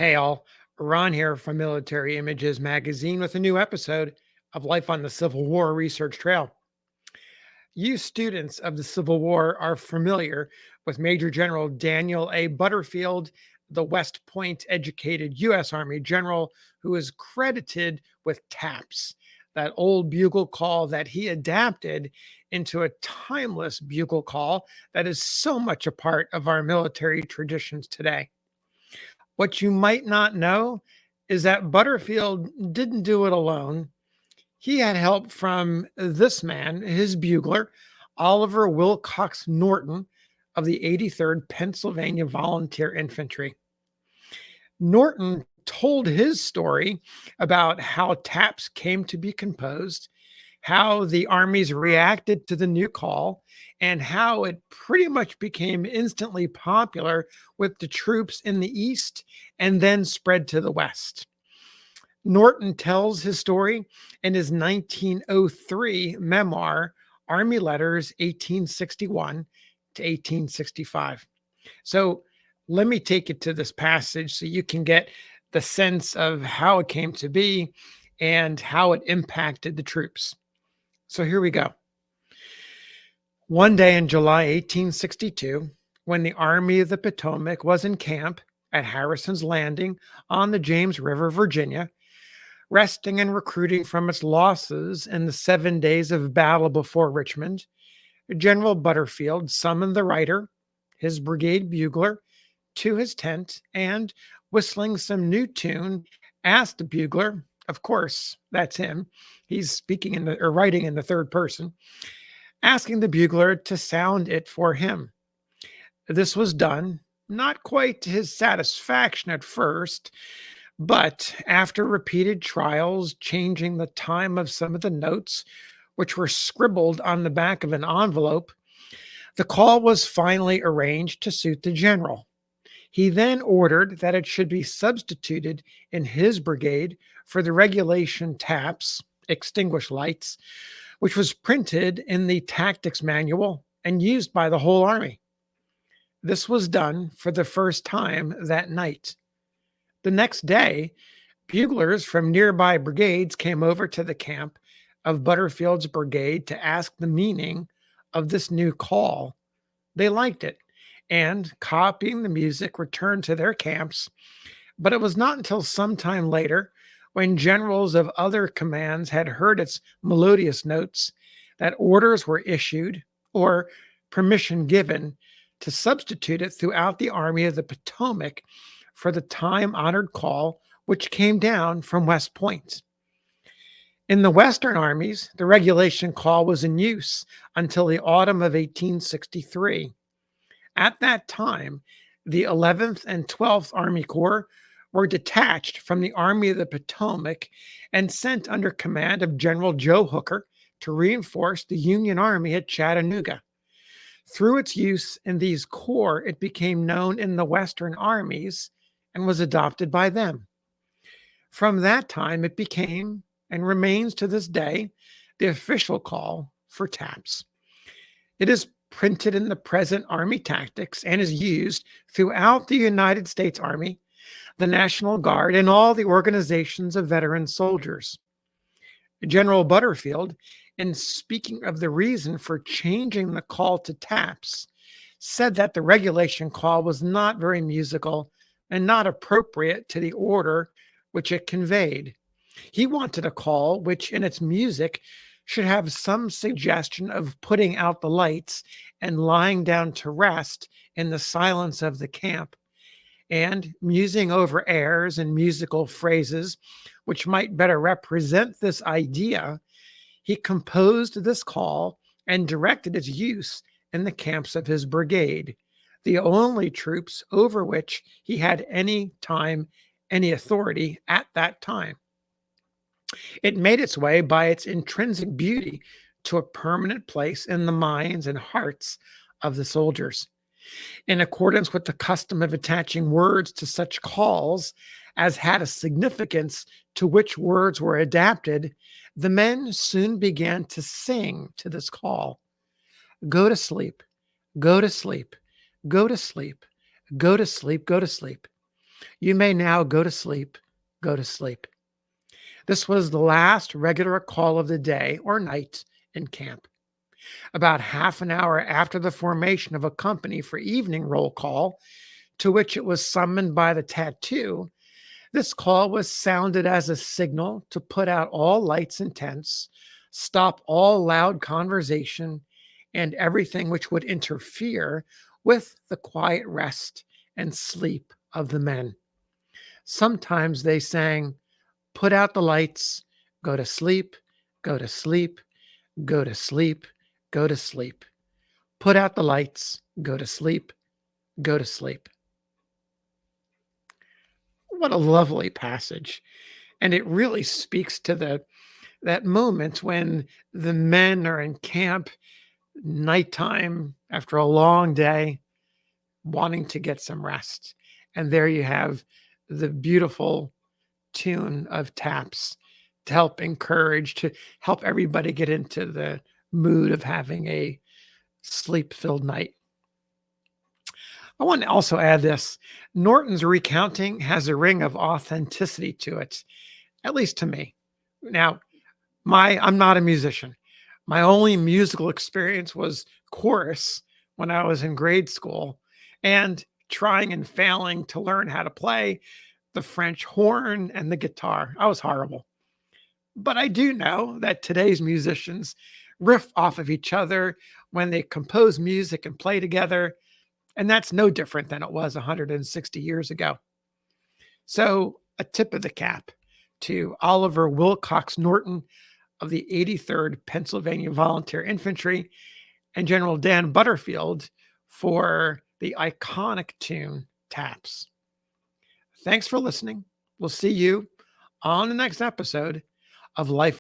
Hey all, Ron here from Military Images Magazine with a new episode of Life on the Civil War Research Trail. You students of the Civil War are familiar with Major General Daniel A. Butterfield, the West Point educated U.S. Army general who is credited with TAPS, that old bugle call that he adapted into a timeless bugle call that is so much a part of our military traditions today. What you might not know is that Butterfield didn't do it alone. He had help from this man, his bugler, Oliver Wilcox Norton of the 83rd Pennsylvania Volunteer Infantry. Norton told his story about how taps came to be composed, how the armies reacted to the new call, and how it pretty much became instantly popular with the troops in the East and then spread to the West. Norton tells his story in his 1903 memoir, Army Letters 1861 to 1865. So let me take you to this passage so you can get the sense of how it came to be and how it impacted the troops. So here we go. One day in July 1862, when the Army of the Potomac was in camp at Harrison's Landing on the James River, Virginia, resting and recruiting from its losses in the 7 days of battle before Richmond, General Butterfield summoned the writer, his brigade bugler, to his tent and, whistling some new tune, asked the bugler, of course, that's him, he's speaking or writing in the third person, asking the bugler to sound it for him. This was done, not quite to his satisfaction at first, but after repeated trials, changing the time of some of the notes, which were scribbled on the back of an envelope, the call was finally arranged to suit the general. He then ordered that it should be substituted in his brigade for the regulation taps, extinguished lights, which was printed in the tactics manual and used by the whole army. This was done for the first time that night. The next day, buglers from nearby brigades came over to the camp of Butterfield's brigade to ask the meaning of this new call. They liked it, and copying the music returned to their camps, but it was not until some time later, when generals of other commands had heard its melodious notes, that orders were issued or permission given to substitute it throughout the Army of the Potomac for the time-honored call which came down from West Point. In the Western armies, the regulation call was in use until the autumn of 1863. At that time, the 11th and 12th Army Corps were detached from the Army of the Potomac and sent under command of General Joe Hooker to reinforce the Union Army at Chattanooga. Through its use in these corps, it became known in the Western armies and was adopted by them. From that time, it became, and remains to this day, the official call for taps. It is printed in the present Army tactics and is used throughout the United States Army, the National Guard, and all the organizations of veteran soldiers. General Butterfield, in speaking of the reason for changing the call to taps, said that the regulation call was not very musical and not appropriate to the order which it conveyed. He wanted a call which, in its music, should have some suggestion of putting out the lights and lying down to rest in the silence of the camp, and musing over airs and musical phrases which might better represent this idea, he composed this call and directed its use in the camps of his brigade, the only troops over which he had any authority at that time. It made its way by its intrinsic beauty to a permanent place in the minds and hearts of the soldiers. In accordance with the custom of attaching words to such calls as had a significance to which words were adapted, the men soon began to sing to this call. Go to sleep, go to sleep, go to sleep, go to sleep, go to sleep. You may now go to sleep, go to sleep. This was the last regular call of the day or night in camp. About half an hour after the formation of a company for evening roll call, to which it was summoned by the tattoo, this call was sounded as a signal to put out all lights and tents, stop all loud conversation, and everything which would interfere with the quiet rest and sleep of the men. Sometimes they sang, "Put out the lights, go to sleep, go to sleep, go to sleep, go to sleep. Put out the lights, go to sleep, go to sleep." What a lovely passage. And it really speaks to that moment when the men are in camp, nighttime after a long day, wanting to get some rest. And there you have the beautiful tune of taps to help encourage, to help everybody get into the mood of having a sleep filled night. I want to also add this: Norton's recounting has a ring of authenticity to it, at least to me. Now, I'm not a musician. My only musical experience was chorus when I was in grade school and trying and failing to learn how to play the French horn and the guitar. I was horrible. But I do know that today's musicians riff off of each other when they compose music and play together. And that's no different than it was 160 years ago. So, a tip of the cap to Oliver Wilcox Norton of the 83rd Pennsylvania Volunteer Infantry and General Dan Butterfield for the iconic tune Taps. Thanks for listening. We'll see you on the next episode of Life